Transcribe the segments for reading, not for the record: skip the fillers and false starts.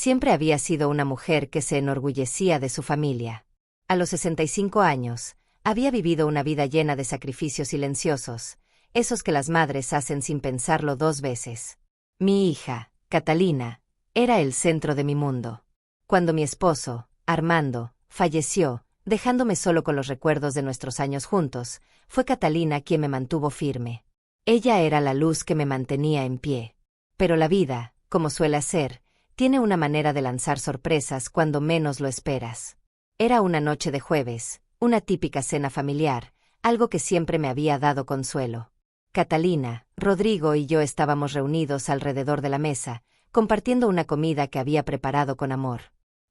Siempre había sido una mujer que se enorgullecía de su familia. A los 65 años, había vivido una vida llena de sacrificios silenciosos, esos que las madres hacen sin pensarlo 2 veces. Mi hija, Catalina, era el centro de mi mundo. Cuando mi esposo, Armando, falleció, dejándome solo con los recuerdos de nuestros años juntos, fue Catalina quien me mantuvo firme. Ella era la luz que me mantenía en pie. Pero la vida, como suele ser, tiene una manera de lanzar sorpresas cuando menos lo esperas. Era una noche de jueves, una típica cena familiar, algo que siempre me había dado consuelo. Catalina, Rodrigo y yo estábamos reunidos alrededor de la mesa, compartiendo una comida que había preparado con amor.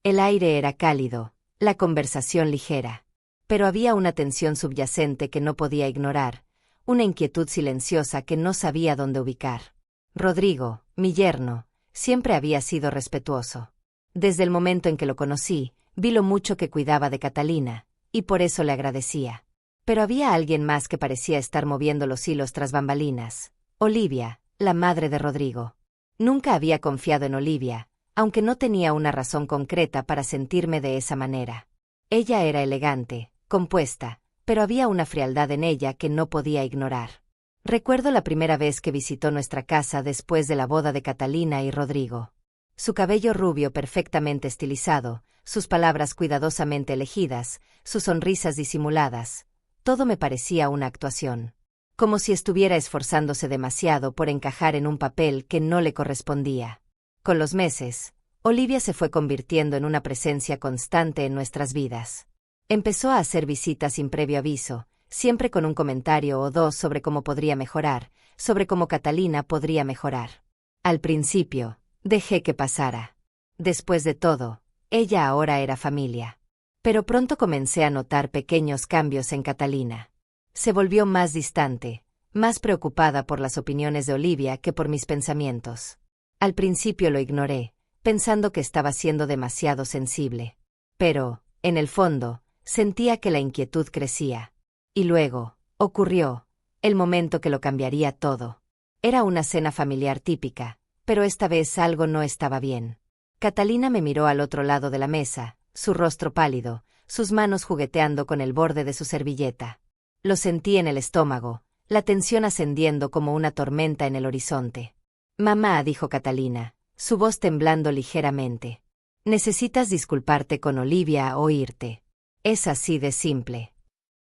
El aire era cálido, la conversación ligera. Pero había una tensión subyacente que no podía ignorar, una inquietud silenciosa que no sabía dónde ubicar. Rodrigo, mi yerno, siempre había sido respetuoso. Desde el momento en que lo conocí, vi lo mucho que cuidaba de Catalina, y por eso le agradecía. Pero había alguien más que parecía estar moviendo los hilos tras bambalinas. Olivia, la madre de Rodrigo. Nunca había confiado en Olivia, aunque no tenía una razón concreta para sentirme de esa manera. Ella era elegante, compuesta, pero había una frialdad en ella que no podía ignorar. Recuerdo la primera vez que visitó nuestra casa después de la boda de Catalina y Rodrigo. Su cabello rubio perfectamente estilizado, sus palabras cuidadosamente elegidas, sus sonrisas disimuladas, todo me parecía una actuación. Como si estuviera esforzándose demasiado por encajar en un papel que no le correspondía. Con los meses, Olivia se fue convirtiendo en una presencia constante en nuestras vidas. Empezó a hacer visitas sin previo aviso, siempre con un comentario o dos sobre cómo podría mejorar, sobre cómo Catalina podría mejorar. Al principio, dejé que pasara. Después de todo, ella ahora era familia. Pero pronto comencé a notar pequeños cambios en Catalina. Se volvió más distante, más preocupada por las opiniones de Olivia que por mis pensamientos. Al principio lo ignoré, pensando que estaba siendo demasiado sensible. Pero, en el fondo, sentía que la inquietud crecía. Y luego, ocurrió, el momento que lo cambiaría todo. Era una cena familiar típica, pero esta vez algo no estaba bien. Catalina me miró al otro lado de la mesa, su rostro pálido, sus manos jugueteando con el borde de su servilleta. Lo sentí en el estómago, la tensión ascendiendo como una tormenta en el horizonte. «Mamá», dijo Catalina, su voz temblando ligeramente. «Necesitas disculparte con Olivia o irte. Es así de simple».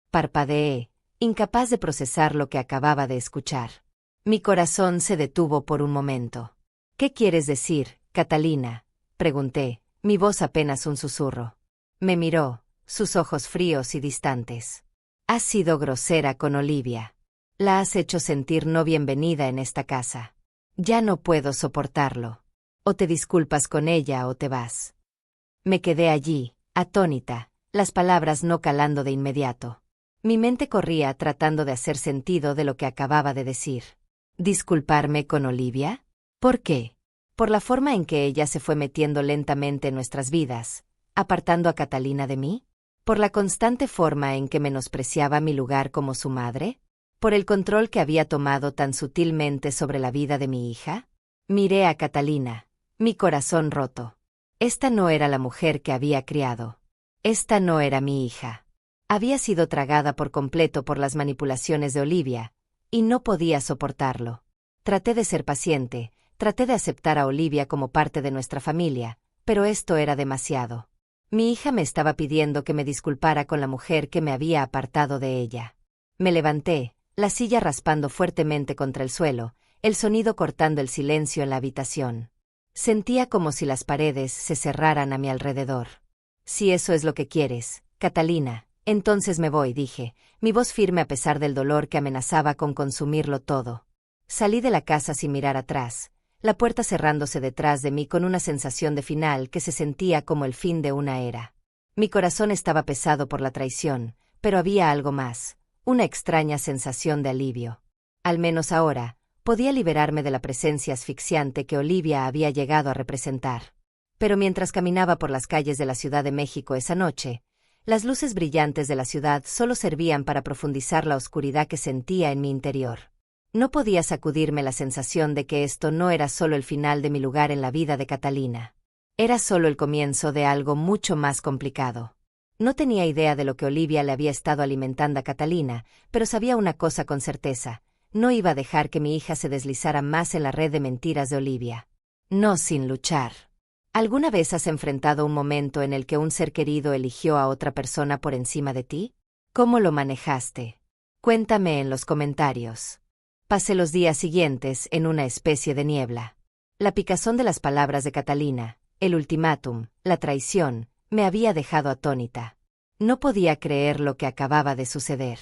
Parpadeé, incapaz de procesar lo que acababa de escuchar. Mi corazón se detuvo por un momento. «¿Qué quieres decir, Catalina?», pregunté, mi voz apenas un susurro. Me miró, sus ojos fríos y distantes. «Has sido grosera con Olivia. La has hecho sentir no bienvenida en esta casa. Ya no puedo soportarlo. O te disculpas con ella o te vas». Me quedé allí, atónita, las palabras no calando de inmediato. Mi mente corría tratando de hacer sentido de lo que acababa de decir. ¿Disculparme con Olivia? ¿Por qué? Por la forma en que ella se fue metiendo lentamente en nuestras vidas, apartando a Catalina de mí. ¿Por la constante forma en que menospreciaba mi lugar como su madre? ¿Por el control que había tomado tan sutilmente sobre la vida de mi hija? Miré a Catalina, mi corazón roto. Esta no era la mujer que había criado. Esta no era mi hija. Había sido tragada por completo por las manipulaciones de Olivia, y no podía soportarlo. Traté de ser paciente, traté de aceptar a Olivia como parte de nuestra familia, pero esto era demasiado. Mi hija me estaba pidiendo que me disculpara con la mujer que me había apartado de ella. Me levanté, la silla raspando fuertemente contra el suelo, el sonido cortando el silencio en la habitación. Sentía como si las paredes se cerraran a mi alrededor. «Si eso es lo que quieres, Catalina, entonces me voy», dije, mi voz firme a pesar del dolor que amenazaba con consumirlo todo. Salí de la casa sin mirar atrás, la puerta cerrándose detrás de mí con una sensación de final que se sentía como el fin de una era. Mi corazón estaba pesado por la traición, pero había algo más, una extraña sensación de alivio. Al menos ahora, podía liberarme de la presencia asfixiante que Olivia había llegado a representar. Pero mientras caminaba por las calles de la Ciudad de México esa noche, las luces brillantes de la ciudad solo servían para profundizar la oscuridad que sentía en mi interior. No podía sacudirme la sensación de que esto no era solo el final de mi lugar en la vida de Catalina. Era solo el comienzo de algo mucho más complicado. No tenía idea de lo que Olivia le había estado alimentando a Catalina, pero sabía una cosa con certeza: no iba a dejar que mi hija se deslizara más en la red de mentiras de Olivia. No sin luchar. ¿Alguna vez has enfrentado un momento en el que un ser querido eligió a otra persona por encima de ti? ¿Cómo lo manejaste? Cuéntame en los comentarios. Pasé los días siguientes en una especie de niebla. La picazón de las palabras de Catalina, el ultimátum, la traición, me había dejado atónita. No podía creer lo que acababa de suceder.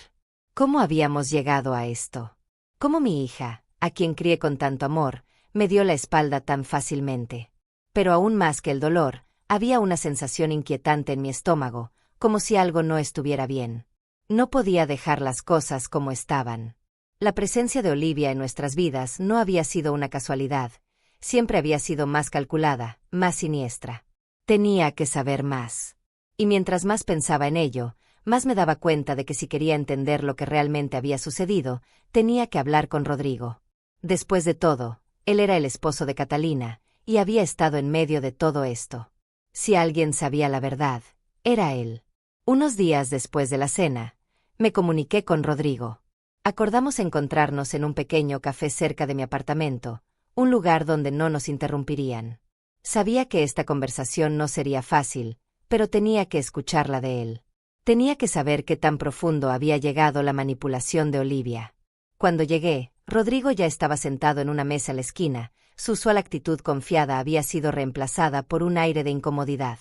¿Cómo habíamos llegado a esto? ¿Cómo mi hija, a quien crié con tanto amor, me dio la espalda tan fácilmente? Pero aún más que el dolor, había una sensación inquietante en mi estómago, como si algo no estuviera bien. No podía dejar las cosas como estaban. La presencia de Olivia en nuestras vidas no había sido una casualidad, siempre había sido más calculada, más siniestra. Tenía que saber más. Y mientras más pensaba en ello, más me daba cuenta de que si quería entender lo que realmente había sucedido, tenía que hablar con Rodrigo. Después de todo, él era el esposo de Catalina, y había estado en medio de todo esto. Si alguien sabía la verdad, era él. Unos días después de la cena, me comuniqué con Rodrigo. Acordamos encontrarnos en un pequeño café cerca de mi apartamento, un lugar donde no nos interrumpirían. Sabía que esta conversación no sería fácil, pero tenía que escucharla de él. Tenía que saber qué tan profundo había llegado la manipulación de Olivia. Cuando llegué, Rodrigo ya estaba sentado en una mesa a la esquina. Su usual actitud confiada había sido reemplazada por un aire de incomodidad.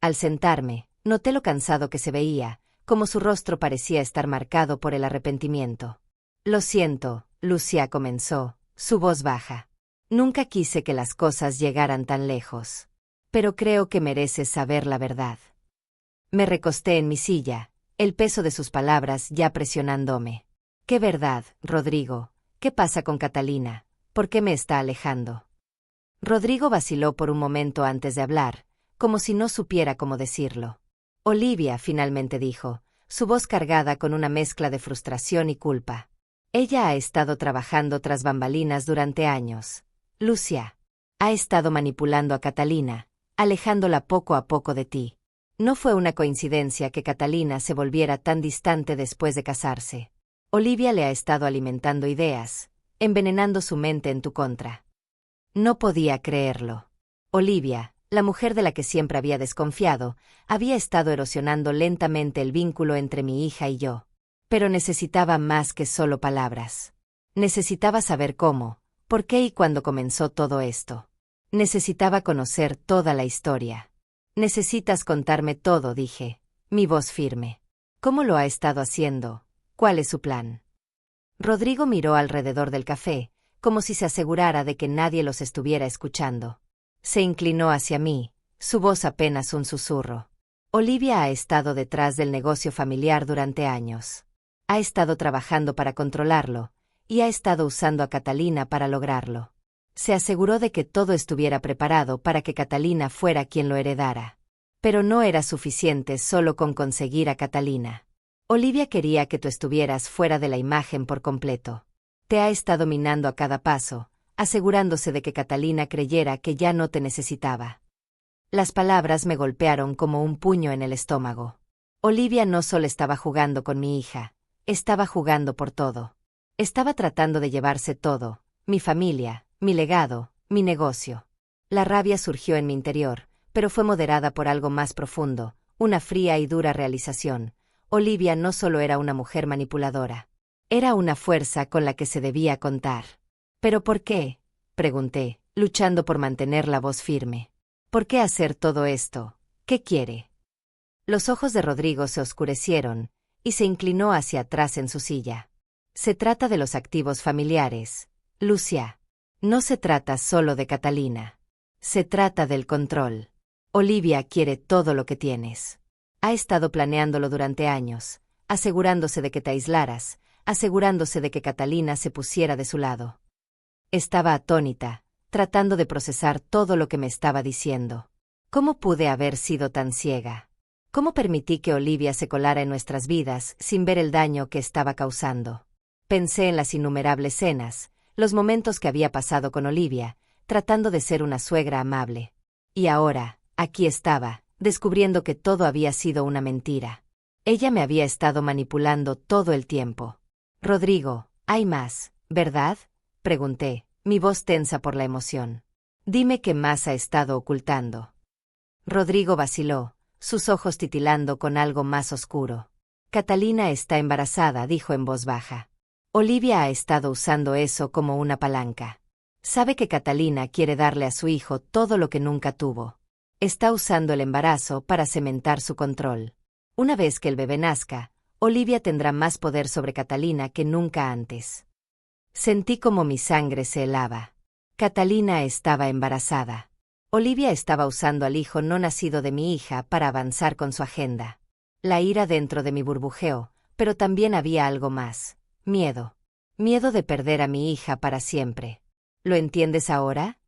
Al sentarme, noté lo cansado que se veía, como su rostro parecía estar marcado por el arrepentimiento. «Lo siento», Lucia comenzó, su voz baja. «Nunca quise que las cosas llegaran tan lejos. Pero creo que mereces saber la verdad». Me recosté en mi silla, el peso de sus palabras ya presionándome. «¿Qué verdad, Rodrigo? ¿Qué pasa con Catalina? ¿Por qué me está alejando?» Rodrigo vaciló por un momento antes de hablar, como si no supiera cómo decirlo. «Olivia», finalmente dijo, su voz cargada con una mezcla de frustración y culpa. «Ella ha estado trabajando tras bambalinas durante años. Lucia. Ha estado manipulando a Catalina, alejándola poco a poco de ti. No fue una coincidencia que Catalina se volviera tan distante después de casarse. Olivia le ha estado alimentando ideas, envenenando su mente en tu contra». No podía creerlo. Olivia, la mujer de la que siempre había desconfiado, había estado erosionando lentamente el vínculo entre mi hija y yo. Pero necesitaba más que solo palabras. Necesitaba saber cómo, por qué y cuándo comenzó todo esto. Necesitaba conocer toda la historia. «Necesitas contarme todo», dije, mi voz firme. «¿Cómo lo ha estado haciendo? ¿Cuál es su plan?» Rodrigo miró alrededor del café, como si se asegurara de que nadie los estuviera escuchando. Se inclinó hacia mí, su voz apenas un susurro. «Olivia ha estado detrás del negocio familiar durante años. Ha estado trabajando para controlarlo, y ha estado usando a Catalina para lograrlo. Se aseguró de que todo estuviera preparado para que Catalina fuera quien lo heredara. Pero no era suficiente solo con conseguir a Catalina. Olivia quería que tú estuvieras fuera de la imagen por completo. Te ha estado minando a cada paso, asegurándose de que Catalina creyera que ya no te necesitaba». Las palabras me golpearon como un puño en el estómago. Olivia no solo estaba jugando con mi hija, estaba jugando por todo. Estaba tratando de llevarse todo, mi familia, mi legado, mi negocio. La rabia surgió en mi interior, pero fue moderada por algo más profundo, una fría y dura realización. Olivia no solo era una mujer manipuladora. Era una fuerza con la que se debía contar. «¿Pero por qué?», pregunté, luchando por mantener la voz firme. «¿Por qué hacer todo esto? ¿Qué quiere?». Los ojos de Rodrigo se oscurecieron, y se inclinó hacia atrás en su silla. «Se trata de los activos familiares, Lucia. No se trata solo de Catalina. Se trata del control. Olivia quiere todo lo que tienes. Ha estado planeándolo durante años, asegurándose de que te aislaras, asegurándose de que Catalina se pusiera de su lado». Estaba atónita, tratando de procesar todo lo que me estaba diciendo. ¿Cómo pude haber sido tan ciega? ¿Cómo permití que Olivia se colara en nuestras vidas sin ver el daño que estaba causando? Pensé en las innumerables cenas, los momentos que había pasado con Olivia, tratando de ser una suegra amable. Y ahora, aquí estaba, descubriendo que todo había sido una mentira. Ella me había estado manipulando todo el tiempo. Rodrigo, hay más, ¿verdad? Pregunté, mi voz tensa por la emoción. Dime qué más ha estado ocultando. Rodrigo vaciló, sus ojos titilando con algo más oscuro. Catalina está embarazada, dijo en voz baja. Olivia ha estado usando eso como una palanca. Sabe que Catalina quiere darle a su hijo todo lo que nunca tuvo. Está usando el embarazo para cementar su control. Una vez que el bebé nazca, Olivia tendrá más poder sobre Catalina que nunca antes. Sentí como mi sangre se helaba. Catalina estaba embarazada. Olivia estaba usando al hijo no nacido de mi hija para avanzar con su agenda. La ira dentro de mi burbujeó, pero también había algo más. Miedo. Miedo de perder a mi hija para siempre. ¿Lo entiendes ahora?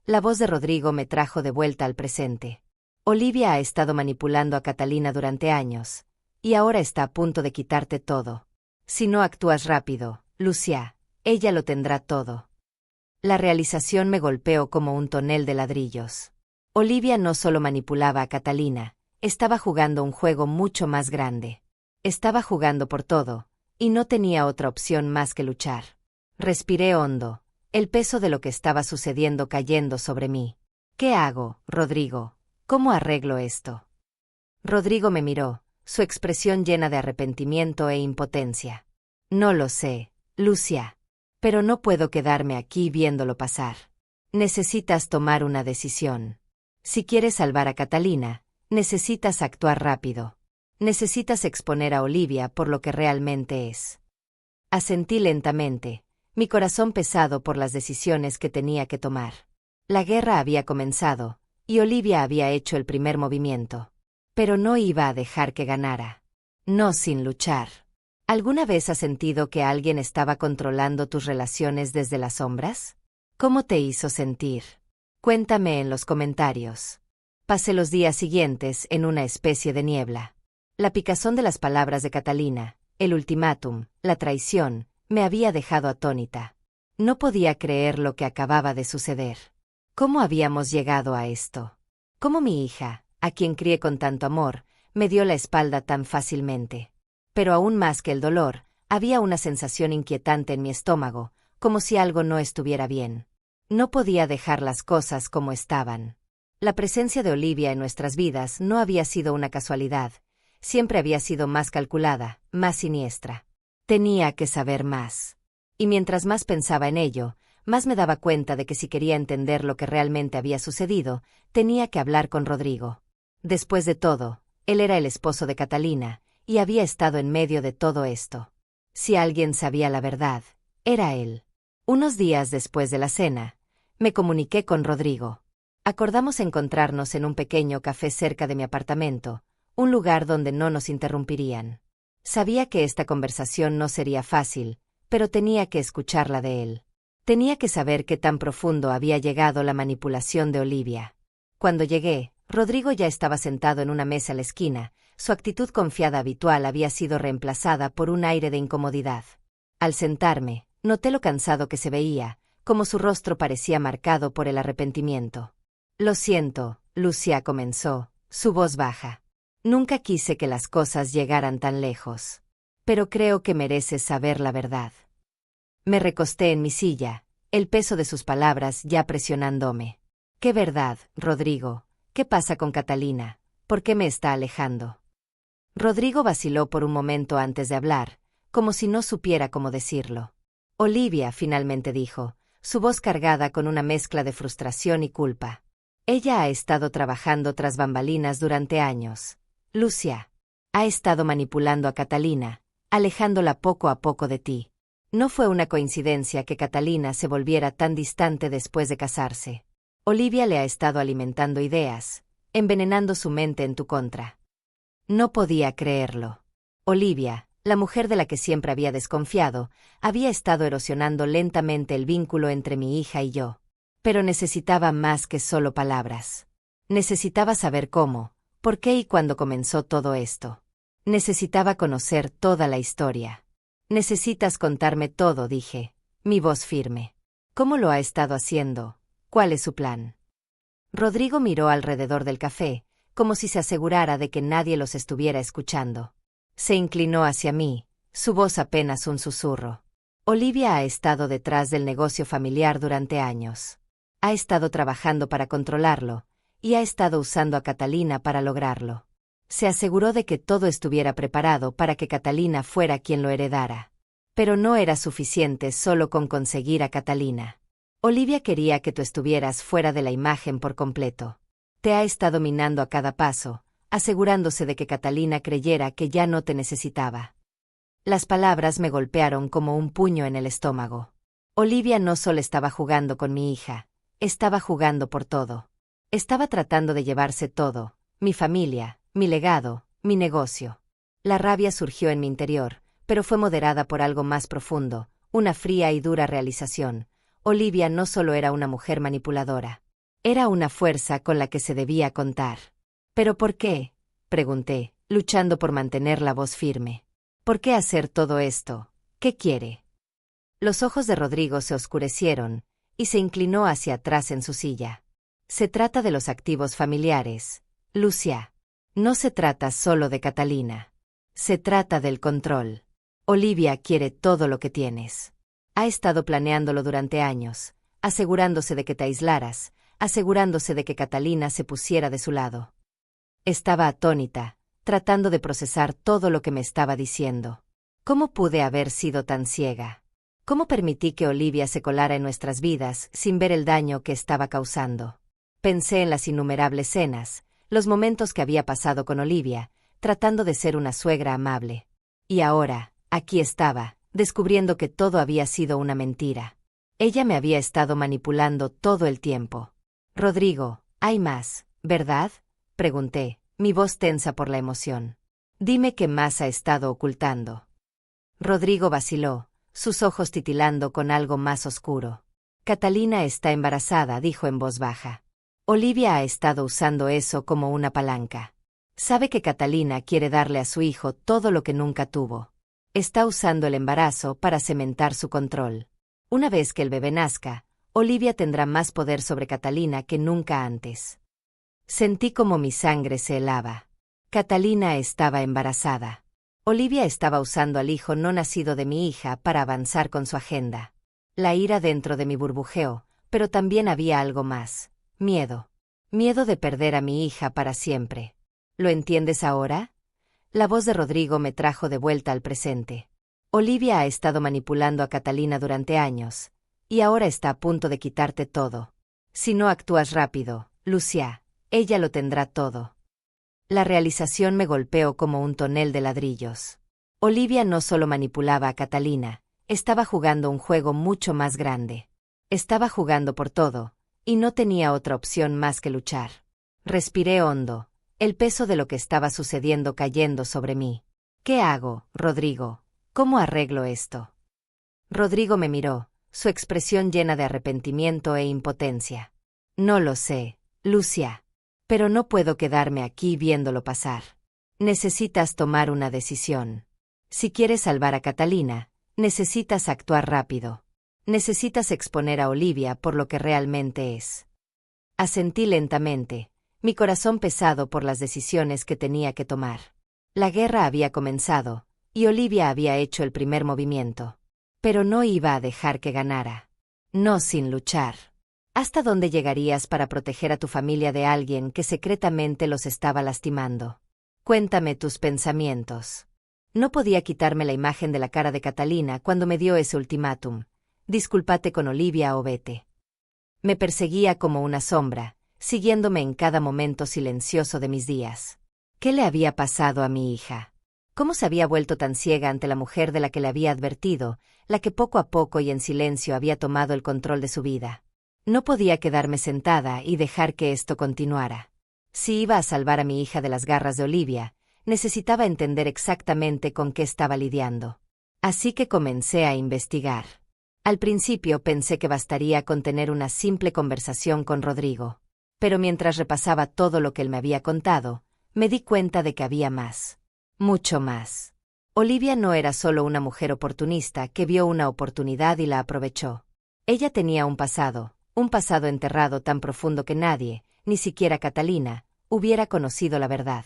La voz de Rodrigo me trajo de vuelta al presente. Olivia ha estado manipulando a Catalina durante años, y ahora está a punto de quitarte todo. Si no actúas rápido, Lucia, ella lo tendrá todo. La realización me golpeó como un tonel de ladrillos. Olivia no solo manipulaba a Catalina, estaba jugando un juego mucho más grande. Estaba jugando por todo, y no tenía otra opción más que luchar. Respiré hondo, el peso de lo que estaba sucediendo cayendo sobre mí. ¿Qué hago, Rodrigo? ¿Cómo arreglo esto? Rodrigo me miró, su expresión llena de arrepentimiento e impotencia. No lo sé, Lucia. Pero no puedo quedarme aquí viéndolo pasar. Necesitas tomar una decisión. Si quieres salvar a Catalina, necesitas actuar rápido. Necesitas exponer a Olivia por lo que realmente es. Asentí lentamente, mi corazón pesado por las decisiones que tenía que tomar. La guerra había comenzado, y Olivia había hecho el primer movimiento. Pero no iba a dejar que ganara. No sin luchar. ¿Alguna vez has sentido que alguien estaba controlando tus relaciones desde las sombras? ¿Cómo te hizo sentir? Cuéntame en los comentarios. Pasé los días siguientes en una especie de niebla. La picazón de las palabras de Catalina, el ultimátum, la traición, me había dejado atónita. No podía creer lo que acababa de suceder. ¿Cómo habíamos llegado a esto? ¿Cómo mi hija, a quien crié con tanto amor, me dio la espalda tan fácilmente? Pero aún más que el dolor, había una sensación inquietante en mi estómago, como si algo no estuviera bien. No podía dejar las cosas como estaban. La presencia de Olivia en nuestras vidas no había sido una casualidad, siempre había sido más calculada, más siniestra. Tenía que saber más. Y mientras más pensaba en ello, más me daba cuenta de que si quería entender lo que realmente había sucedido, tenía que hablar con Rodrigo. Después de todo, él era el esposo de Catalina, y había estado en medio de todo esto. Si alguien sabía la verdad, era él. Unos días después de la cena, me comuniqué con Rodrigo. Acordamos encontrarnos en un pequeño café cerca de mi apartamento, un lugar donde no nos interrumpirían. Sabía que esta conversación no sería fácil, pero tenía que escucharla de él. Tenía que saber qué tan profundo había llegado la manipulación de Olivia. Cuando llegué, Rodrigo ya estaba sentado en una mesa a la esquina. Su actitud confiada habitual había sido reemplazada por un aire de incomodidad. Al sentarme, noté lo cansado que se veía, como su rostro parecía marcado por el arrepentimiento. Lo siento, Lucia comenzó, su voz baja. Nunca quise que las cosas llegaran tan lejos. Pero creo que mereces saber la verdad. Me recosté en mi silla, el peso de sus palabras ya presionándome. ¿Qué verdad, Rodrigo? ¿Qué pasa con Catalina? ¿Por qué me está alejando? Rodrigo vaciló por un momento antes de hablar, como si no supiera cómo decirlo. Olivia finalmente dijo, su voz cargada con una mezcla de frustración y culpa. Ella ha estado trabajando tras bambalinas durante años. Lucia. Ha estado manipulando a Catalina, alejándola poco a poco de ti. No fue una coincidencia que Catalina se volviera tan distante después de casarse. Olivia le ha estado alimentando ideas, envenenando su mente en tu contra. No podía creerlo. Olivia, la mujer de la que siempre había desconfiado, había estado erosionando lentamente el vínculo entre mi hija y yo. Pero necesitaba más que solo palabras. Necesitaba saber cómo, por qué y cuándo comenzó todo esto. Necesitaba conocer toda la historia. Necesitas contarme todo, dije, mi voz firme. ¿Cómo lo ha estado haciendo? ¿Cuál es su plan? Rodrigo miró alrededor del café, como si se asegurara de que nadie los estuviera escuchando. Se inclinó hacia mí, su voz apenas un susurro. Olivia ha estado detrás del negocio familiar durante años. Ha estado trabajando para controlarlo, y ha estado usando a Catalina para lograrlo. Se aseguró de que todo estuviera preparado para que Catalina fuera quien lo heredara. Pero no era suficiente solo con conseguir a Catalina. Olivia quería que tú estuvieras fuera de la imagen por completo. Te ha estado minando a cada paso, asegurándose de que Catalina creyera que ya no te necesitaba. Las palabras me golpearon como un puño en el estómago. Olivia no solo estaba jugando con mi hija, estaba jugando por todo. Estaba tratando de llevarse todo, mi familia, mi legado, mi negocio. La rabia surgió en mi interior, pero fue moderada por algo más profundo, una fría y dura realización. Olivia no solo era una mujer manipuladora. Era una fuerza con la que se debía contar. ¿Pero por qué?, pregunté, luchando por mantener la voz firme. ¿Por qué hacer todo esto? ¿Qué quiere? Los ojos de Rodrigo se oscurecieron, y se inclinó hacia atrás en su silla. Se trata de los activos familiares, Lucia. No se trata solo de Catalina. Se trata del control. Olivia quiere todo lo que tienes. Ha estado planeándolo durante años, asegurándose de que te aislaras, asegurándose de que Catalina se pusiera de su lado. Estaba atónita, tratando de procesar todo lo que me estaba diciendo. ¿Cómo pude haber sido tan ciega? ¿Cómo permití que Olivia se colara en nuestras vidas sin ver el daño que estaba causando? Pensé en las innumerables cenas, los momentos que había pasado con Olivia, tratando de ser una suegra amable. Y ahora, aquí estaba, descubriendo que todo había sido una mentira. Ella me había estado manipulando todo el tiempo. Rodrigo, hay más, ¿verdad?, pregunté, mi voz tensa por la emoción. Dime qué más ha estado ocultando. Rodrigo vaciló, sus ojos titilando con algo más oscuro. Catalina está embarazada, dijo en voz baja. Olivia ha estado usando eso como una palanca. Sabe que Catalina quiere darle a su hijo todo lo que nunca tuvo. Está usando el embarazo para cementar su control. Una vez que el bebé nazca, Olivia tendrá más poder sobre Catalina que nunca antes. Sentí como mi sangre se helaba. Catalina estaba embarazada. Olivia estaba usando al hijo no nacido de mi hija para avanzar con su agenda. La ira dentro de mí burbujeó, pero también había algo más. Miedo. Miedo de perder a mi hija para siempre. ¿Lo entiendes ahora? La voz de Rodrigo me trajo de vuelta al presente. Olivia ha estado manipulando a Catalina durante años, y ahora está a punto de quitarte todo. Si no actúas rápido, Lucia, ella lo tendrá todo. La realización me golpeó como un tonel de ladrillos. Olivia no solo manipulaba a Catalina, estaba jugando un juego mucho más grande. Estaba jugando por todo, y no tenía otra opción más que luchar. Respiré hondo, el peso de lo que estaba sucediendo cayendo sobre mí. ¿Qué hago, Rodrigo? ¿Cómo arreglo esto? Rodrigo me miró, su expresión llena de arrepentimiento e impotencia. No lo sé, Lucia. Pero no puedo quedarme aquí viéndolo pasar. Necesitas tomar una decisión. Si quieres salvar a Catalina, necesitas actuar rápido. Necesitas exponer a Olivia por lo que realmente es. Asentí lentamente, mi corazón pesado por las decisiones que tenía que tomar. La guerra había comenzado, y Olivia había hecho el primer movimiento. Pero no iba a dejar que ganara. No sin luchar. ¿Hasta dónde llegarías para proteger a tu familia de alguien que secretamente los estaba lastimando? Cuéntame tus pensamientos. No podía quitarme la imagen de la cara de Catalina cuando me dio ese ultimátum. Discúlpate con Olivia o vete. Me perseguía como una sombra, siguiéndome en cada momento silencioso de mis días. ¿Qué le había pasado a mi hija? ¿Cómo se había vuelto tan ciega ante la mujer de la que le había advertido, la que poco a poco y en silencio había tomado el control de su vida? No podía quedarme sentada y dejar que esto continuara. Si iba a salvar a mi hija de las garras de Olivia, necesitaba entender exactamente con qué estaba lidiando. Así que comencé a investigar. Al principio pensé que bastaría con tener una simple conversación con Rodrigo. Pero mientras repasaba todo lo que él me había contado, me di cuenta de que había más. Mucho más. Olivia no era solo una mujer oportunista que vio una oportunidad y la aprovechó. Ella tenía un pasado enterrado tan profundo que nadie, ni siquiera Catalina, hubiera conocido la verdad.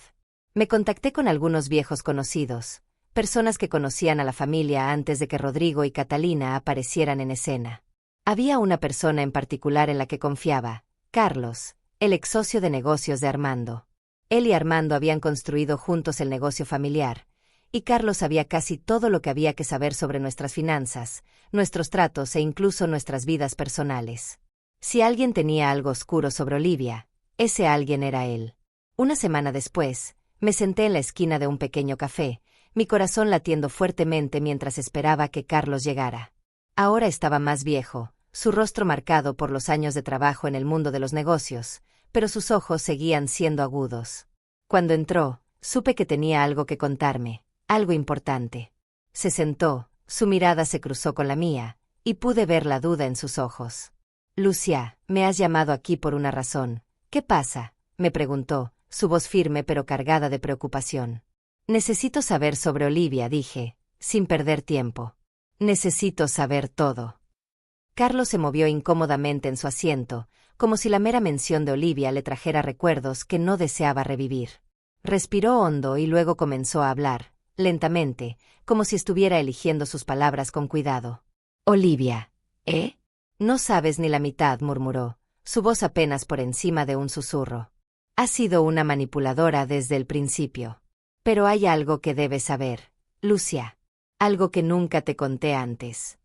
Me contacté con algunos viejos conocidos, personas que conocían a la familia antes de que Rodrigo y Catalina aparecieran en escena. Había una persona en particular en la que confiaba, Carlos, el ex socio de negocios de Armando. Él y Armando habían construido juntos el negocio familiar, y Carlos sabía casi todo lo que había que saber sobre nuestras finanzas, nuestros tratos e incluso nuestras vidas personales. Si alguien tenía algo oscuro sobre Olivia, ese alguien era él. Una semana después, me senté en la esquina de un pequeño café, mi corazón latiendo fuertemente mientras esperaba que Carlos llegara. Ahora estaba más viejo, su rostro marcado por los años de trabajo en el mundo de los negocios, pero sus ojos seguían siendo agudos. Cuando entró, supe que tenía algo que contarme, algo importante. Se sentó, su mirada se cruzó con la mía, y pude ver la duda en sus ojos. «Lucia, me has llamado aquí por una razón. ¿Qué pasa?», me preguntó, su voz firme pero cargada de preocupación. «Necesito saber sobre Olivia», dije, sin perder tiempo. «Necesito saber todo». Carlos se movió incómodamente en su asiento, como si la mera mención de Olivia le trajera recuerdos que no deseaba revivir. Respiró hondo y luego comenzó a hablar, lentamente, como si estuviera eligiendo sus palabras con cuidado. «Olivia, ¿eh? No sabes ni la mitad», murmuró, su voz apenas por encima de un susurro. «Has sido una manipuladora desde el principio. Pero hay algo que debes saber, Lucia. Algo que nunca te conté antes».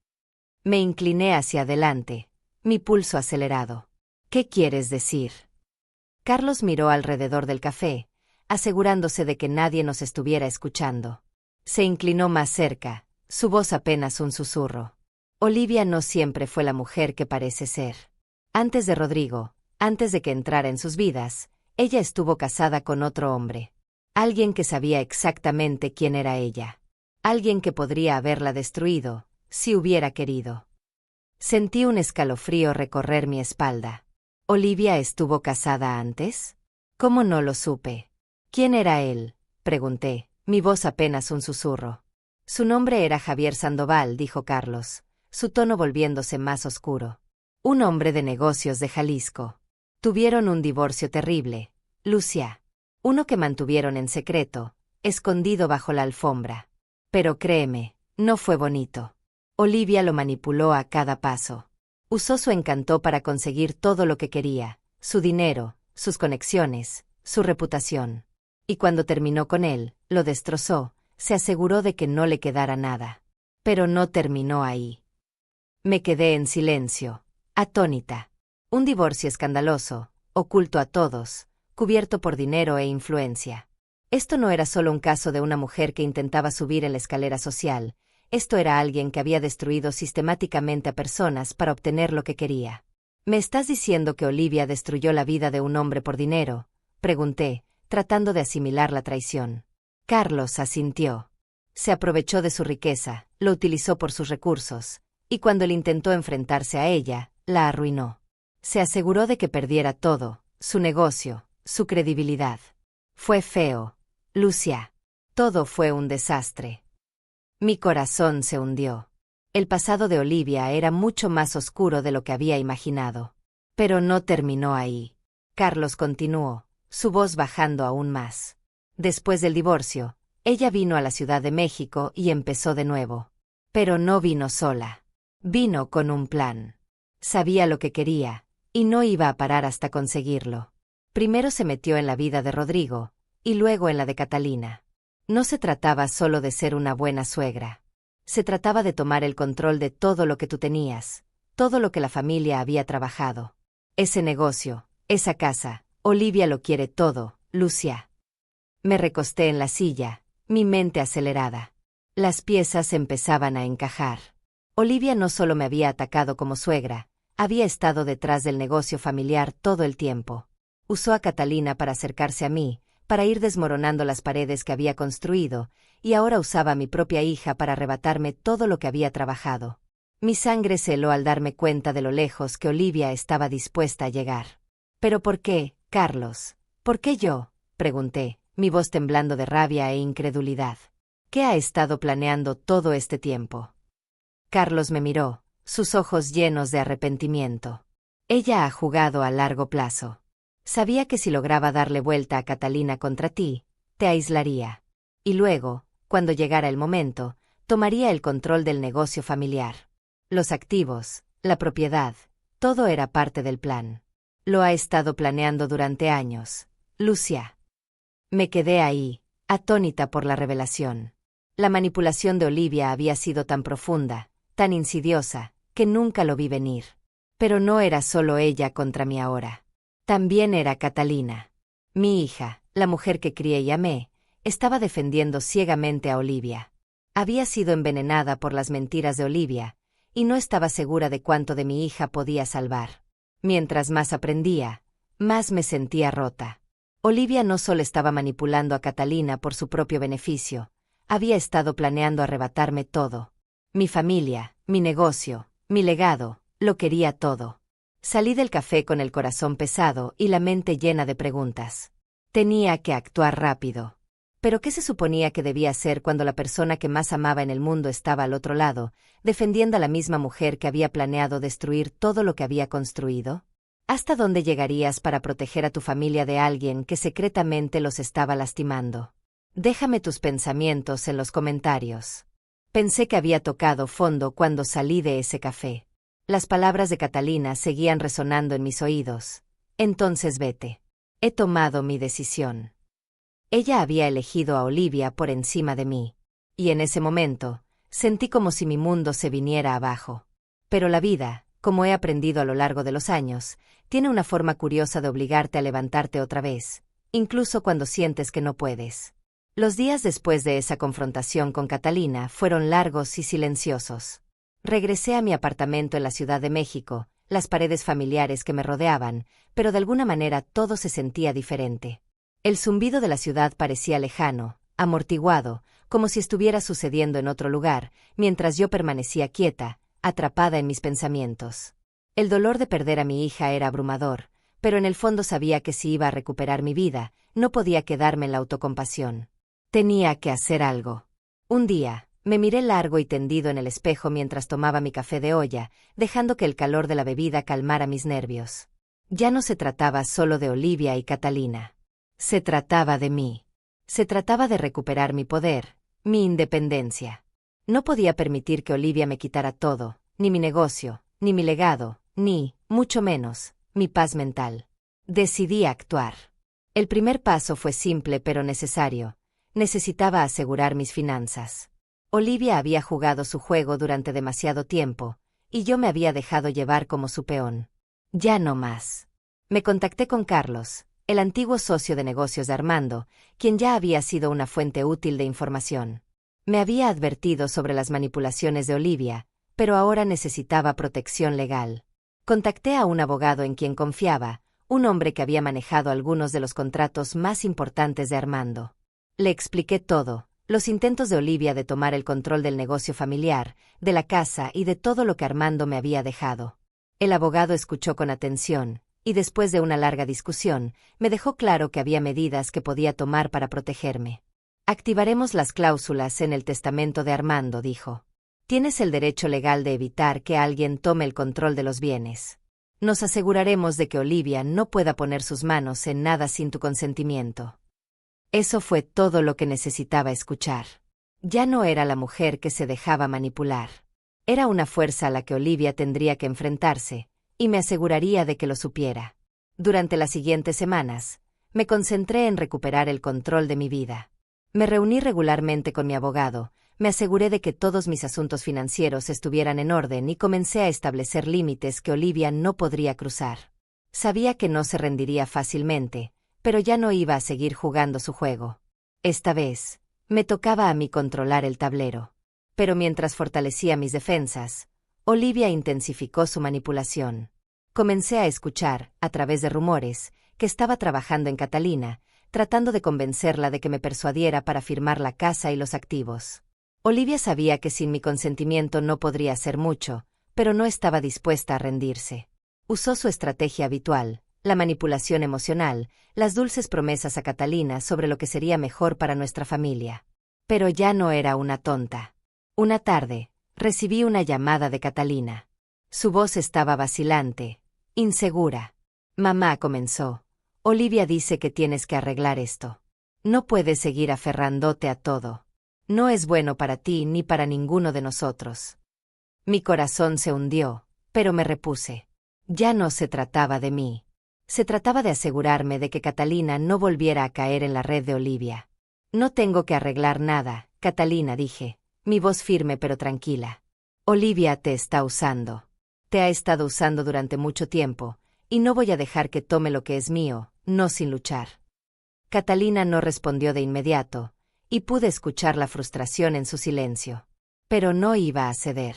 Me incliné hacia adelante, mi pulso acelerado. «¿Qué quieres decir?». Carlos miró alrededor del café, asegurándose de que nadie nos estuviera escuchando. Se inclinó más cerca, su voz apenas un susurro. «Olivia no siempre fue la mujer que parece ser. Antes de Rodrigo, antes de que entrara en sus vidas, ella estuvo casada con otro hombre. Alguien que sabía exactamente quién era ella. Alguien que podría haberla destruido, si hubiera querido». Sentí un escalofrío recorrer mi espalda. ¿Olivia estuvo casada antes? ¿Cómo no lo supe? ¿Quién era él?, pregunté, mi voz apenas un susurro. Su nombre era Javier Sandoval, dijo Carlos, su tono volviéndose más oscuro. Un hombre de negocios de Jalisco. Tuvieron un divorcio terrible, Lucia. Uno que mantuvieron en secreto, escondido bajo la alfombra. Pero créeme, no fue bonito. Olivia lo manipuló a cada paso. Usó su encanto para conseguir todo lo que quería, su dinero, sus conexiones, su reputación. Y cuando terminó con él, lo destrozó, se aseguró de que no le quedara nada. Pero no terminó ahí. Me quedé en silencio, atónita. Un divorcio escandaloso, oculto a todos, cubierto por dinero e influencia. Esto no era solo un caso de una mujer que intentaba subir en la escalera social. Esto era alguien que había destruido sistemáticamente a personas para obtener lo que quería. ¿Me estás diciendo que Olivia destruyó la vida de un hombre por dinero?, pregunté, tratando de asimilar la traición. Carlos asintió. Se aprovechó de su riqueza, lo utilizó por sus recursos, y cuando él intentó enfrentarse a ella, la arruinó. Se aseguró de que perdiera todo, su negocio, su credibilidad. Fue feo, Lucia. Todo fue un desastre. Mi corazón se hundió. El pasado de Olivia era mucho más oscuro de lo que había imaginado. Pero no terminó ahí. Carlos continuó, su voz bajando aún más. Después del divorcio, ella vino a la Ciudad de México y empezó de nuevo. Pero no vino sola. Vino con un plan. Sabía lo que quería, y no iba a parar hasta conseguirlo. Primero se metió en la vida de Rodrigo, y luego en la de Catalina. No se trataba solo de ser una buena suegra. Se trataba de tomar el control de todo lo que tú tenías, todo lo que la familia había trabajado. Ese negocio, esa casa, Olivia lo quiere todo, Lucia. Me recosté en la silla, mi mente acelerada. Las piezas empezaban a encajar. Olivia no solo me había atacado como suegra, había estado detrás del negocio familiar todo el tiempo. Usó a Catalina para acercarse a mí, para ir desmoronando las paredes que había construido, y ahora usaba a mi propia hija para arrebatarme todo lo que había trabajado. Mi sangre se heló al darme cuenta de lo lejos que Olivia estaba dispuesta a llegar. ¿Pero por qué, Carlos? ¿Por qué yo?, pregunté, mi voz temblando de rabia e incredulidad. ¿Qué ha estado planeando todo este tiempo? Carlos me miró, sus ojos llenos de arrepentimiento. Ella ha jugado a largo plazo. Sabía que si lograba darle vuelta a Catalina contra ti, te aislaría. Y luego, cuando llegara el momento, tomaría el control del negocio familiar. Los activos, la propiedad, todo era parte del plan. Lo ha estado planeando durante años, Lucia. Me quedé ahí, atónita por la revelación. La manipulación de Olivia había sido tan profunda, tan insidiosa, que nunca lo vi venir. Pero no era solo ella contra mí ahora. También era Catalina. Mi hija, la mujer que crié y amé, estaba defendiendo ciegamente a Olivia. Había sido envenenada por las mentiras de Olivia, y no estaba segura de cuánto de mi hija podía salvar. Mientras más aprendía, más me sentía rota. Olivia no solo estaba manipulando a Catalina por su propio beneficio, había estado planeando arrebatarme todo. Mi familia, mi negocio, mi legado, lo quería todo. Salí del café con el corazón pesado y la mente llena de preguntas. Tenía que actuar rápido. ¿Pero qué se suponía que debía hacer cuando la persona que más amaba en el mundo estaba al otro lado, defendiendo a la misma mujer que había planeado destruir todo lo que había construido? ¿Hasta dónde llegarías para proteger a tu familia de alguien que secretamente los estaba lastimando? Déjame tus pensamientos en los comentarios. Pensé que había tocado fondo cuando salí de ese café. Las palabras de Catalina seguían resonando en mis oídos. Entonces vete. He tomado mi decisión. Ella había elegido a Olivia por encima de mí. Y en ese momento, sentí como si mi mundo se viniera abajo. Pero la vida, como he aprendido a lo largo de los años, tiene una forma curiosa de obligarte a levantarte otra vez, incluso cuando sientes que no puedes. Los días después de esa confrontación con Catalina fueron largos y silenciosos. Regresé a mi apartamento en la Ciudad de México, las paredes familiares que me rodeaban, pero de alguna manera todo se sentía diferente. El zumbido de la ciudad parecía lejano, amortiguado, como si estuviera sucediendo en otro lugar, mientras yo permanecía quieta, atrapada en mis pensamientos. El dolor de perder a mi hija era abrumador, pero en el fondo sabía que si iba a recuperar mi vida, no podía quedarme en la autocompasión. Tenía que hacer algo. Un día, me miré largo y tendido en el espejo mientras tomaba mi café de olla, dejando que el calor de la bebida calmara mis nervios. Ya no se trataba solo de Olivia y Catalina. Se trataba de mí. Se trataba de recuperar mi poder, mi independencia. No podía permitir que Olivia me quitara todo, ni mi negocio, ni mi legado, ni, mucho menos, mi paz mental. Decidí actuar. El primer paso fue simple pero necesario. Necesitaba asegurar mis finanzas. Olivia había jugado su juego durante demasiado tiempo, y yo me había dejado llevar como su peón. Ya no más. Me contacté con Carlos, el antiguo socio de negocios de Armando, quien ya había sido una fuente útil de información. Me había advertido sobre las manipulaciones de Olivia, pero ahora necesitaba protección legal. Contacté a un abogado en quien confiaba, un hombre que había manejado algunos de los contratos más importantes de Armando. Le expliqué todo. Los intentos de Olivia de tomar el control del negocio familiar, de la casa y de todo lo que Armando me había dejado. El abogado escuchó con atención, y después de una larga discusión, me dejó claro que había medidas que podía tomar para protegerme. Activaremos las cláusulas en el testamento de Armando, dijo. Tienes el derecho legal de evitar que alguien tome el control de los bienes. Nos aseguraremos de que Olivia no pueda poner sus manos en nada sin tu consentimiento. Eso fue todo lo que necesitaba escuchar. Ya no era la mujer que se dejaba manipular. Era una fuerza a la que Olivia tendría que enfrentarse, y me aseguraría de que lo supiera. Durante las siguientes semanas, me concentré en recuperar el control de mi vida. Me reuní regularmente con mi abogado, me aseguré de que todos mis asuntos financieros estuvieran en orden y comencé a establecer límites que Olivia no podría cruzar. Sabía que no se rendiría fácilmente, pero ya no iba a seguir jugando su juego. Esta vez, me tocaba a mí controlar el tablero. Pero mientras fortalecía mis defensas, Olivia intensificó su manipulación. Comencé a escuchar, a través de rumores, que estaba trabajando en Catalina, tratando de convencerla de que me persuadiera para firmar la casa y los activos. Olivia sabía que sin mi consentimiento no podría hacer mucho, pero no estaba dispuesta a rendirse. Usó su estrategia habitual, la manipulación emocional, las dulces promesas a Catalina sobre lo que sería mejor para nuestra familia. Pero ya no era una tonta. Una tarde, recibí una llamada de Catalina. Su voz estaba vacilante, insegura. Mamá, comenzó. Olivia dice que tienes que arreglar esto. No puedes seguir aferrándote a todo. No es bueno para ti ni para ninguno de nosotros. Mi corazón se hundió, pero me repuse. Ya no se trataba de mí. Se trataba de asegurarme de que Catalina no volviera a caer en la red de Olivia. No tengo que arreglar nada, Catalina, dije, mi voz firme pero tranquila. Olivia te está usando. Te ha estado usando durante mucho tiempo, y no voy a dejar que tome lo que es mío, no sin luchar. Catalina no respondió de inmediato, y pude escuchar la frustración en su silencio. Pero no iba a ceder.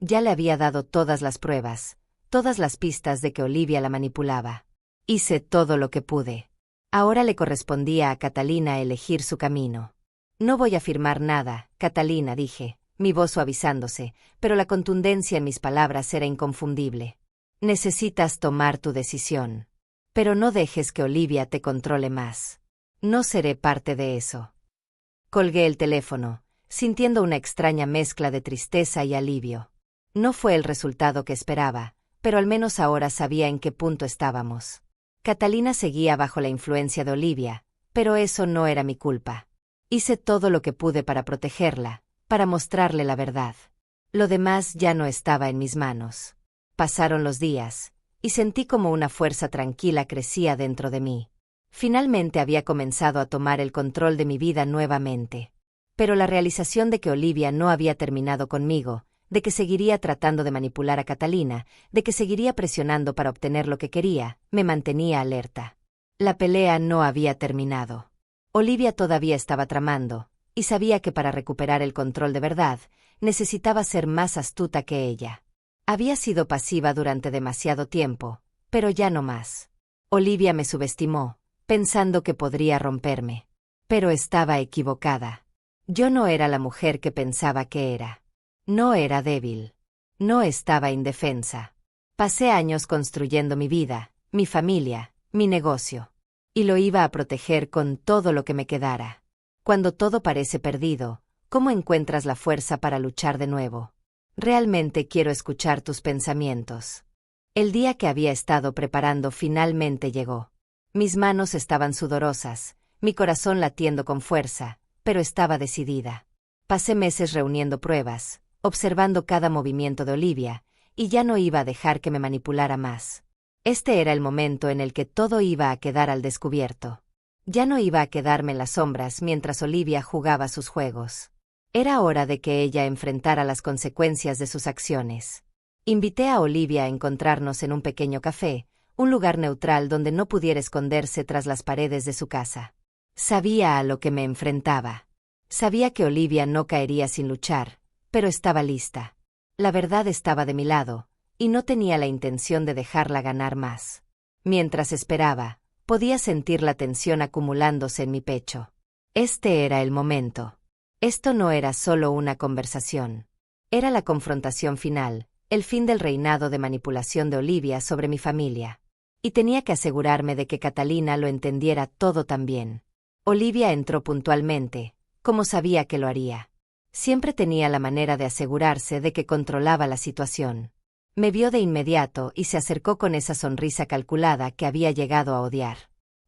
Ya le había dado todas las pruebas, todas las pistas de que Olivia la manipulaba. Hice todo lo que pude. Ahora le correspondía a Catalina elegir su camino. No voy a firmar nada, Catalina, dije, mi voz suavizándose, pero la contundencia en mis palabras era inconfundible. Necesitas tomar tu decisión. Pero no dejes que Olivia te controle más. No seré parte de eso. Colgué el teléfono, sintiendo una extraña mezcla de tristeza y alivio. No fue el resultado que esperaba, pero al menos ahora sabía en qué punto estábamos. Catalina seguía bajo la influencia de Olivia, pero eso no era mi culpa. Hice todo lo que pude para protegerla, para mostrarle la verdad. Lo demás ya no estaba en mis manos. Pasaron los días, y sentí como una fuerza tranquila crecía dentro de mí. Finalmente había comenzado a tomar el control de mi vida nuevamente. Pero la realización de que Olivia no había terminado conmigo, de que seguiría tratando de manipular a Catalina, de que seguiría presionando para obtener lo que quería, me mantenía alerta. La pelea no había terminado. Olivia todavía estaba tramando, y sabía que para recuperar el control de verdad, necesitaba ser más astuta que ella. Había sido pasiva durante demasiado tiempo, pero ya no más. Olivia me subestimó, pensando que podría romperme. Pero estaba equivocada. Yo no era la mujer que pensaba que era. No era débil. No estaba indefensa. Pasé años construyendo mi vida, mi familia, mi negocio. Y lo iba a proteger con todo lo que me quedara. Cuando todo parece perdido, ¿cómo encuentras la fuerza para luchar de nuevo? Realmente quiero escuchar tus pensamientos. El día que había estado preparando finalmente llegó. Mis manos estaban sudorosas, mi corazón latiendo con fuerza, pero estaba decidida. Pasé meses reuniendo pruebas, observando cada movimiento de Olivia, y ya no iba a dejar que me manipulara más. Este era el momento en el que todo iba a quedar al descubierto. Ya no iba a quedarme en las sombras mientras Olivia jugaba sus juegos. Era hora de que ella enfrentara las consecuencias de sus acciones. Invité a Olivia a encontrarnos en un pequeño café, un lugar neutral donde no pudiera esconderse tras las paredes de su casa. Sabía a lo que me enfrentaba. Sabía que Olivia no caería sin luchar, pero estaba lista. La verdad estaba de mi lado, y no tenía la intención de dejarla ganar más. Mientras esperaba, podía sentir la tensión acumulándose en mi pecho. Este era el momento. Esto no era solo una conversación. Era la confrontación final, el fin del reinado de manipulación de Olivia sobre mi familia. Y tenía que asegurarme de que Catalina lo entendiera todo también. Olivia entró puntualmente, como sabía que lo haría. Siempre tenía la manera de asegurarse de que controlaba la situación. Me vio de inmediato y se acercó con esa sonrisa calculada que había llegado a odiar.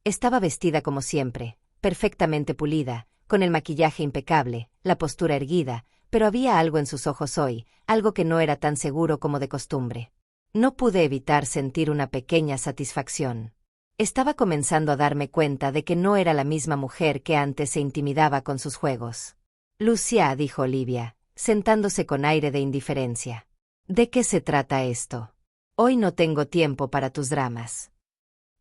Estaba vestida como siempre, perfectamente pulida, con el maquillaje impecable, la postura erguida, pero había algo en sus ojos hoy, algo que no era tan seguro como de costumbre. No pude evitar sentir una pequeña satisfacción. Estaba comenzando a darme cuenta de que no era la misma mujer que antes se intimidaba con sus juegos. Lucia, dijo Olivia, sentándose con aire de indiferencia. ¿De qué se trata esto? Hoy no tengo tiempo para tus dramas.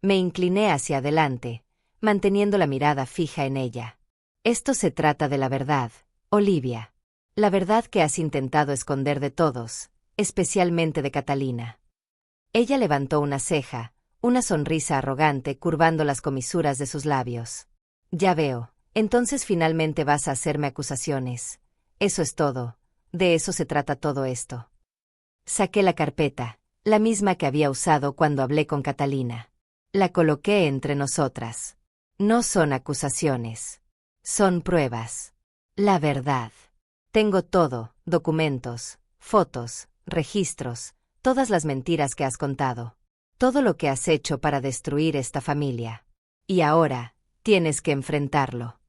Me incliné hacia adelante, manteniendo la mirada fija en ella. Esto se trata de la verdad, Olivia. La verdad que has intentado esconder de todos, especialmente de Catalina. Ella levantó una ceja, una sonrisa arrogante curvando las comisuras de sus labios. Ya veo, entonces finalmente vas a hacerme acusaciones. Eso es todo, de eso se trata todo esto. Saqué la carpeta, la misma que había usado cuando hablé con Catalina. La coloqué entre nosotras. No son acusaciones. Son pruebas. La verdad. Tengo todo, documentos, fotos, registros, todas las mentiras que has contado. Todo lo que has hecho para destruir esta familia. Y ahora, tienes que enfrentarlo.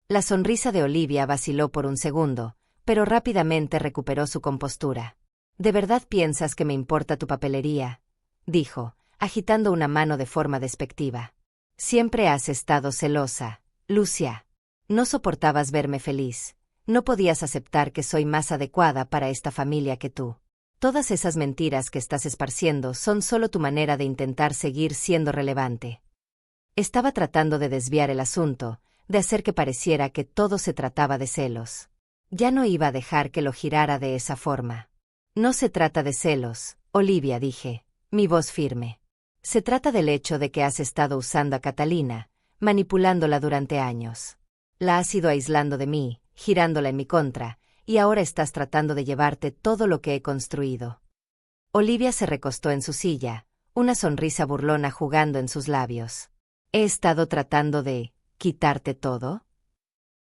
La sonrisa de Olivia vaciló por un segundo, pero rápidamente recuperó su compostura. ¿De verdad piensas que me importa tu papelería?, dijo, agitando una mano de forma despectiva. Siempre has estado celosa, Lucia. No soportabas verme feliz. No podías aceptar que soy más adecuada para esta familia que tú. Todas esas mentiras que estás esparciendo son solo tu manera de intentar seguir siendo relevante. Estaba tratando de desviar el asunto, de hacer que pareciera que todo se trataba de celos. Ya no iba a dejar que lo girara de esa forma. No se trata de celos, Olivia, dije, mi voz firme. Se trata del hecho de que has estado usando a Catalina, manipulándola durante años. La has ido aislando de mí, girándola en mi contra, y ahora estás tratando de llevarte todo lo que he construido. Olivia se recostó en su silla, una sonrisa burlona jugando en sus labios. ¿He estado tratando de quitarte todo?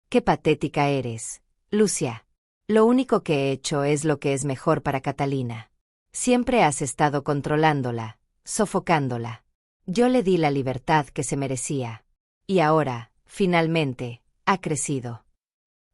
¡Qué patética eres, Lucia! Lo único que he hecho es lo que es mejor para Catalina. Siempre has estado controlándola, sofocándola. Yo le di la libertad que se merecía. Y ahora, finalmente, ha crecido.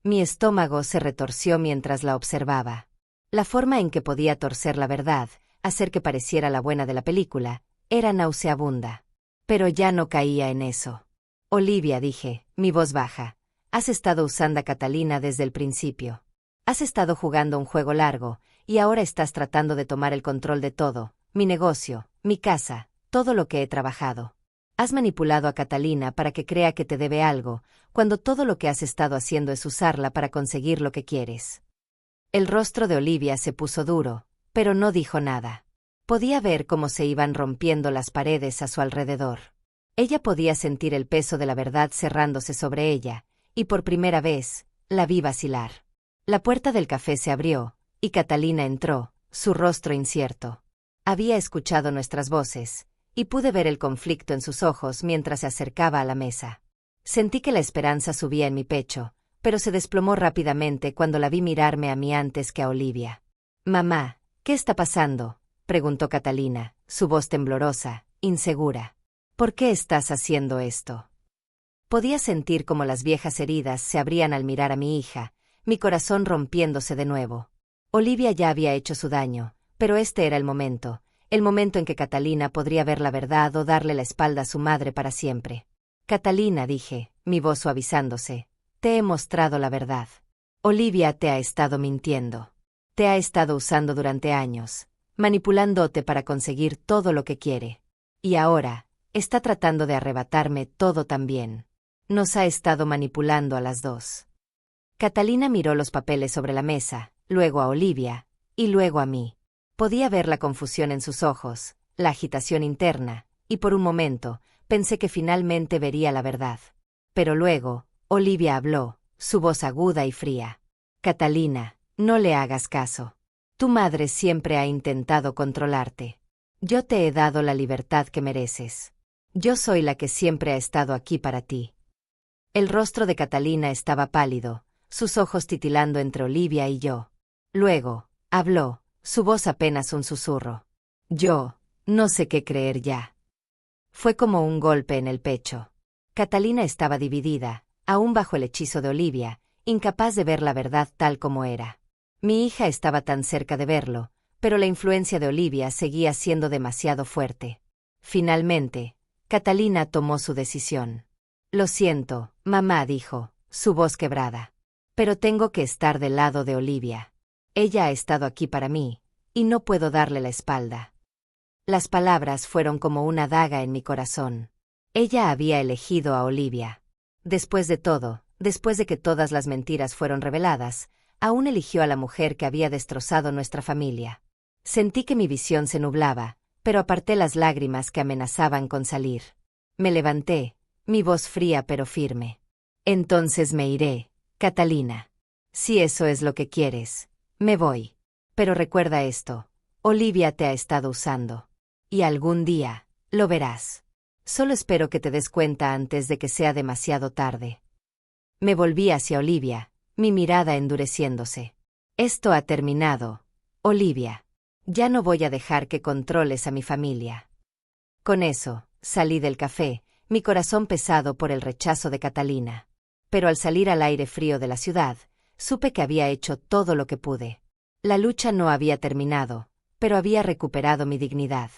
Mi estómago se retorció mientras la observaba. La forma en que podía torcer la verdad, hacer que pareciera la buena de la película, era nauseabunda. Pero ya no caía en eso. Olivia, dije, mi voz baja, has estado usando a Catalina desde el principio. Has estado jugando un juego largo, y ahora estás tratando de tomar el control de todo, mi negocio, mi casa, todo lo que he trabajado. Has manipulado a Catalina para que crea que te debe algo, cuando todo lo que has estado haciendo es usarla para conseguir lo que quieres. El rostro de Olivia se puso duro, pero no dijo nada. Podía ver cómo se iban rompiendo las paredes a su alrededor. Ella podía sentir el peso de la verdad cerrándose sobre ella, y por primera vez, la vi vacilar. La puerta del café se abrió, y Catalina entró, su rostro incierto. Había escuchado nuestras voces, y pude ver el conflicto en sus ojos mientras se acercaba a la mesa. Sentí que la esperanza subía en mi pecho, pero se desplomó rápidamente cuando la vi mirarme a mí antes que a Olivia. «Mamá, ¿qué está pasando?», preguntó Catalina, su voz temblorosa, insegura. «¿Por qué estás haciendo esto?». Podía sentir cómo las viejas heridas se abrían al mirar a mi hija, mi corazón rompiéndose de nuevo. Olivia ya había hecho su daño, pero este era el momento en que Catalina podría ver la verdad o darle la espalda a su madre para siempre. «Catalina», dije, mi voz suavizándose, «te he mostrado la verdad. Olivia te ha estado mintiendo. Te ha estado usando durante años, manipulándote para conseguir todo lo que quiere. Y ahora, está tratando de arrebatarme todo también. Nos ha estado manipulando a las dos». Catalina miró los papeles sobre la mesa, luego a Olivia, y luego a mí. Podía ver la confusión en sus ojos, la agitación interna, y por un momento, pensé que finalmente vería la verdad. Pero luego, Olivia habló, su voz aguda y fría. «Catalina, no le hagas caso. Tu madre siempre ha intentado controlarte. Yo te he dado la libertad que mereces. Yo soy la que siempre ha estado aquí para ti». El rostro de Catalina estaba pálido, sus ojos titilando entre Olivia y yo. Luego, habló, su voz apenas un susurro. «Yo, no sé qué creer ya». Fue como un golpe en el pecho. Catalina estaba dividida, aún bajo el hechizo de Olivia, incapaz de ver la verdad tal como era. Mi hija estaba tan cerca de verlo, pero la influencia de Olivia seguía siendo demasiado fuerte. Finalmente, Catalina tomó su decisión. «Lo siento, mamá», dijo, su voz quebrada. «Pero tengo que estar del lado de Olivia. Ella ha estado aquí para mí, y no puedo darle la espalda». Las palabras fueron como una daga en mi corazón. Ella había elegido a Olivia. Después de todo, después de que todas las mentiras fueron reveladas, aún eligió a la mujer que había destrozado nuestra familia. Sentí que mi visión se nublaba, pero aparté las lágrimas que amenazaban con salir. Me levanté, mi voz fría pero firme. «Entonces me iré, Catalina. Si eso es lo que quieres, me voy. Pero recuerda esto, Olivia te ha estado usando. Y algún día, lo verás. Solo espero que te des cuenta antes de que sea demasiado tarde». Me volví hacia Olivia, mi mirada endureciéndose. «Esto ha terminado, Olivia. Ya no voy a dejar que controles a mi familia». Con eso, salí del café, mi corazón pesado por el rechazo de Catalina. Pero al salir al aire frío de la ciudad, supe que había hecho todo lo que pude. La lucha no había terminado, pero había recuperado mi dignidad.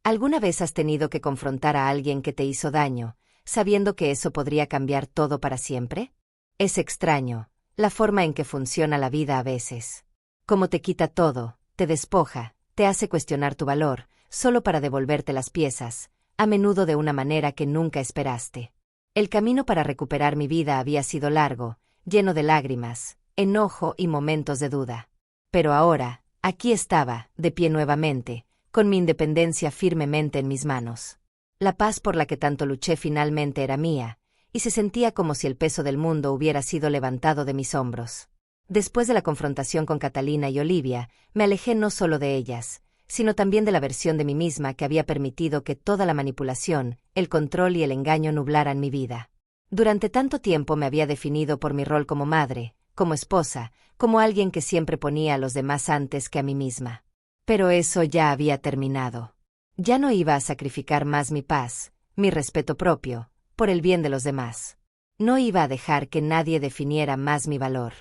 ¿Alguna vez has tenido que confrontar a alguien que te hizo daño, sabiendo que eso podría cambiar todo para siempre? Es extraño, la forma en que funciona la vida a veces. Como te quita todo, te despoja, te hace cuestionar tu valor, solo para devolverte las piezas, a menudo de una manera que nunca esperaste. El camino para recuperar mi vida había sido largo, lleno de lágrimas, enojo y momentos de duda. Pero ahora, aquí estaba, de pie nuevamente, con mi independencia firmemente en mis manos. La paz por la que tanto luché finalmente era mía, y se sentía como si el peso del mundo hubiera sido levantado de mis hombros. Después de la confrontación con Catalina y Olivia, me alejé no solo de ellas, sino también de la versión de mí misma que había permitido que toda la manipulación, el control y el engaño nublaran mi vida. Durante tanto tiempo me había definido por mi rol como madre, como esposa, como alguien que siempre ponía a los demás antes que a mí misma. Pero eso ya había terminado. Ya no iba a sacrificar más mi paz, mi respeto propio, por el bien de los demás. No iba a dejar que nadie definiera más mi valor.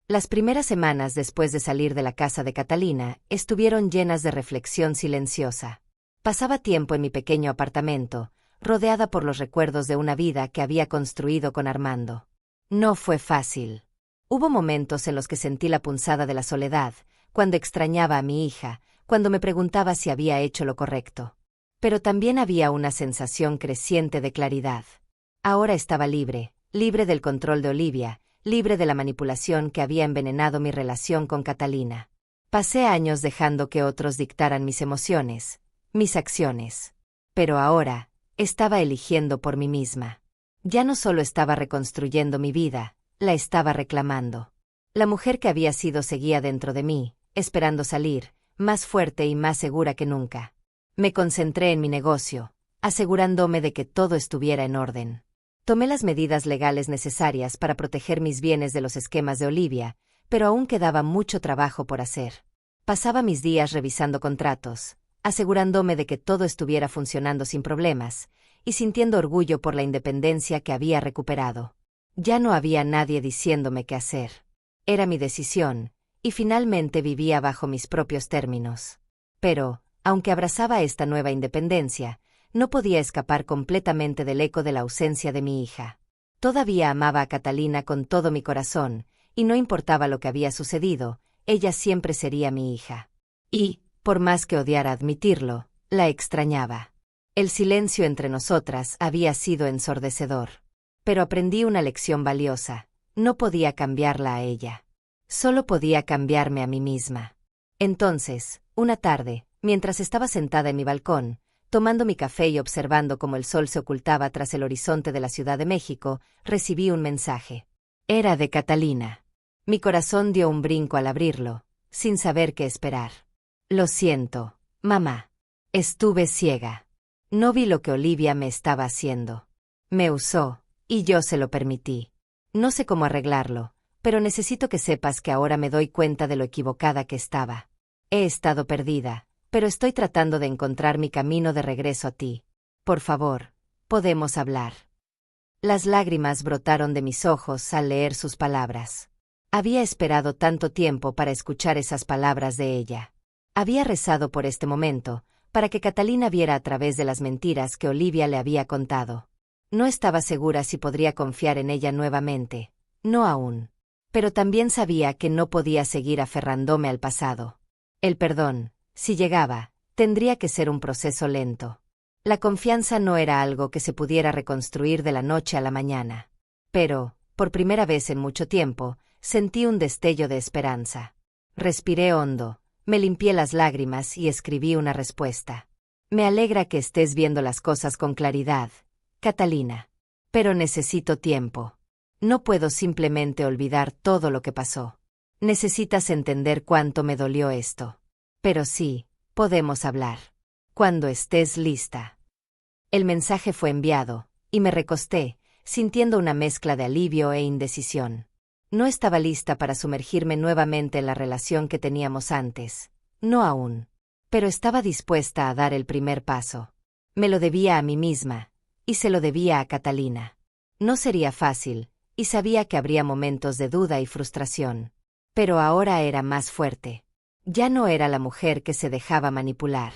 Las primeras semanas después de salir de la casa de Catalina estuvieron llenas de reflexión silenciosa. Pasaba tiempo en mi pequeño apartamento, rodeada por los recuerdos de una vida que había construido con Armando. No fue fácil. Hubo momentos en los que sentí la punzada de la soledad, cuando extrañaba a mi hija, cuando me preguntaba si había hecho lo correcto. Pero también había una sensación creciente de claridad. Ahora estaba libre, libre del control de Olivia, libre de la manipulación que había envenenado mi relación con Catalina. Pasé años dejando que otros dictaran mis emociones, mis acciones. Pero ahora, estaba eligiendo por mí misma. Ya no solo estaba reconstruyendo mi vida, la estaba reclamando. La mujer que había sido seguía dentro de mí, esperando salir, más fuerte y más segura que nunca. Me concentré en mi negocio, asegurándome de que todo estuviera en orden. Tomé las medidas legales necesarias para proteger mis bienes de los esquemas de Olivia, pero aún quedaba mucho trabajo por hacer. Pasaba mis días revisando contratos, asegurándome de que todo estuviera funcionando sin problemas, y sintiendo orgullo por la independencia que había recuperado. Ya no había nadie diciéndome qué hacer. Era mi decisión, y finalmente vivía bajo mis propios términos. Pero, aunque abrazaba esta nueva independencia, no podía escapar completamente del eco de la ausencia de mi hija. Todavía amaba a Catalina con todo mi corazón, y no importaba lo que había sucedido, ella siempre sería mi hija. Y, por más que odiara admitirlo, la extrañaba. El silencio entre nosotras había sido ensordecedor. Pero aprendí una lección valiosa: no podía cambiarla a ella. Solo podía cambiarme a mí misma. Entonces, una tarde, mientras estaba sentada en mi balcón, tomando mi café y observando cómo el sol se ocultaba tras el horizonte de la Ciudad de México, recibí un mensaje. Era de Catalina. Mi corazón dio un brinco al abrirlo, sin saber qué esperar. Lo siento, mamá. Estuve ciega. No vi lo que Olivia me estaba haciendo. Me usó, y yo se lo permití. No sé cómo arreglarlo, pero necesito que sepas que ahora me doy cuenta de lo equivocada que estaba. He estado perdida, pero estoy tratando de encontrar mi camino de regreso a ti. Por favor, podemos hablar. Las lágrimas brotaron de mis ojos al leer sus palabras. Había esperado tanto tiempo para escuchar esas palabras de ella. Había rezado por este momento, para que Catalina viera a través de las mentiras que Olivia le había contado. No estaba segura si podría confiar en ella nuevamente, no aún. Pero también sabía que no podía seguir aferrándome al pasado. El perdón, si llegaba, tendría que ser un proceso lento. La confianza no era algo que se pudiera reconstruir de la noche a la mañana. Pero, por primera vez en mucho tiempo, sentí un destello de esperanza. Respiré hondo, me limpié las lágrimas y escribí una respuesta. Me alegra que estés viendo las cosas con claridad, Catalina. Pero necesito tiempo. No puedo simplemente olvidar todo lo que pasó. Necesitas entender cuánto me dolió esto. Pero sí, podemos hablar. Cuando estés lista. El mensaje fue enviado, y me recosté, sintiendo una mezcla de alivio e indecisión. No estaba lista para sumergirme nuevamente en la relación que teníamos antes. No aún. Pero estaba dispuesta a dar el primer paso. Me lo debía a mí misma, y se lo debía a Catalina. No sería fácil, y sabía que habría momentos de duda y frustración. Pero ahora era más fuerte. Ya no era la mujer que se dejaba manipular.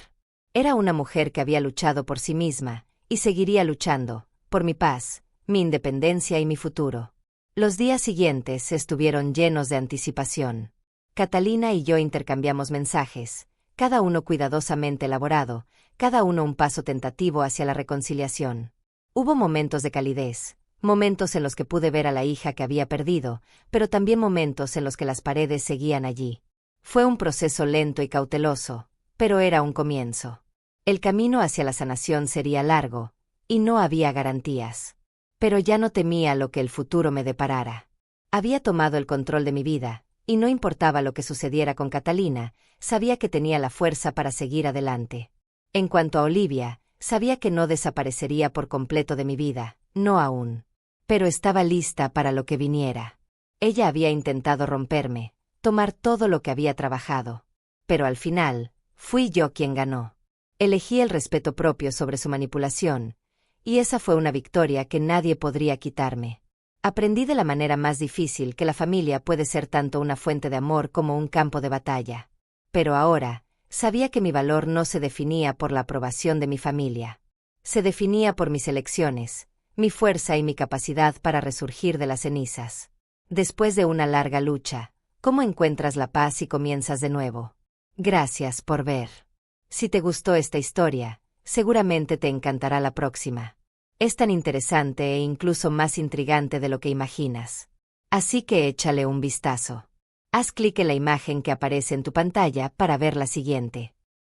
Era una mujer que había luchado por sí misma, y seguiría luchando, por mi paz, mi independencia y mi futuro. Los días siguientes estuvieron llenos de anticipación. Catalina y yo intercambiamos mensajes, cada uno cuidadosamente elaborado, cada uno un paso tentativo hacia la reconciliación. Hubo momentos de calidez, momentos en los que pude ver a la hija que había perdido, pero también momentos en los que las paredes seguían allí. Fue un proceso lento y cauteloso, pero era un comienzo. El camino hacia la sanación sería largo, y no había garantías. Pero ya no temía lo que el futuro me deparara. Había tomado el control de mi vida, y no importaba lo que sucediera con Catalina, sabía que tenía la fuerza para seguir adelante. En cuanto a Olivia, sabía que no desaparecería por completo de mi vida, no aún. Pero estaba lista para lo que viniera. Ella había intentado romperme, tomar todo lo que había trabajado. Pero al final, fui yo quien ganó. Elegí el respeto propio sobre su manipulación, y esa fue una victoria que nadie podría quitarme. Aprendí de la manera más difícil que la familia puede ser tanto una fuente de amor como un campo de batalla. Pero ahora, sabía que mi valor no se definía por la aprobación de mi familia. Se definía por mis elecciones, mi fuerza y mi capacidad para resurgir de las cenizas. Después de una larga lucha, ¿cómo encuentras la paz y comienzas de nuevo? Gracias por ver. Si te gustó esta historia, seguramente te encantará la próxima. Es tan interesante e incluso más intrigante de lo que imaginas. Así que échale un vistazo. Haz clic en la imagen que aparece en tu pantalla para ver la siguiente.